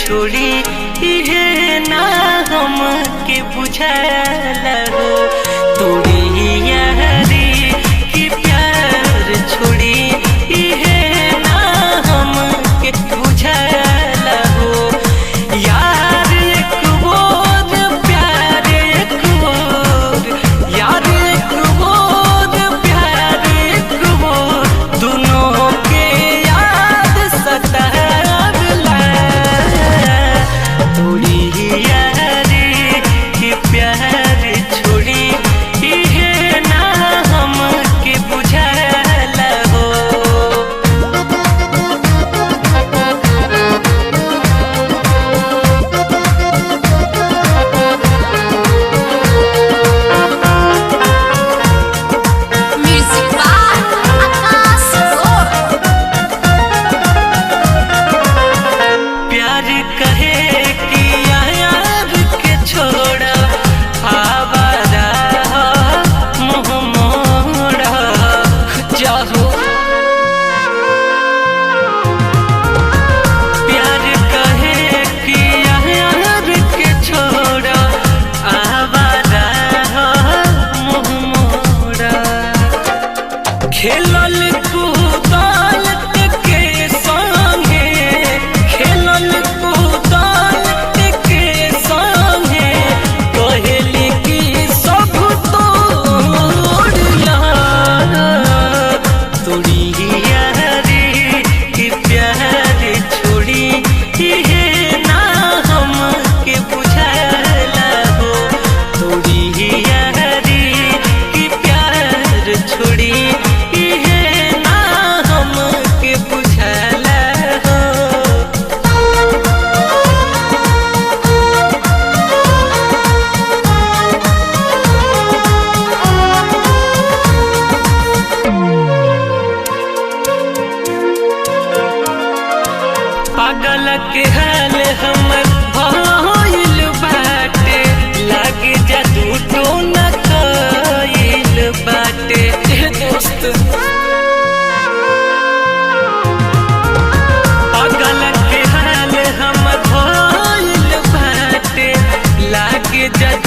छोड़ी इहे ना हम के बुझाला हो। तोड़ी यारी की प्यार छोड़ी इहे ना हम के बुझाला हो। यार एक बोझ प्यार एक बोझ, यार एक बोझ प्यार एक बोझ, दोनों के याद सतावला। तोड़ी यारी की प्यार छोड़ी इहे ना हम के बुझाला हो। Music by Akash Roy. प्यार कहे कि यार के छोड़ा आवारा मुँह मोड़ा चाहो। प्यार कहे कि यार के छोड़ा आवारा मुँह मोड़ा। खेलल कूदल के संगे, खेलल कूदल के संगे, कहली कि सब तोड़ला। तोड़ी यारी की प्यार छोड़ी इहे ना हम के बुझाला हो। तोड़ी यारी की प्यार छोड़ी इहे ना हम के बुझाला हो। पागल के हाल हमर भइल बाटे, लागे जादू टोना कइल बाटे। दोस्त पागल के हाल हमर भइल बाटे, लागे जादू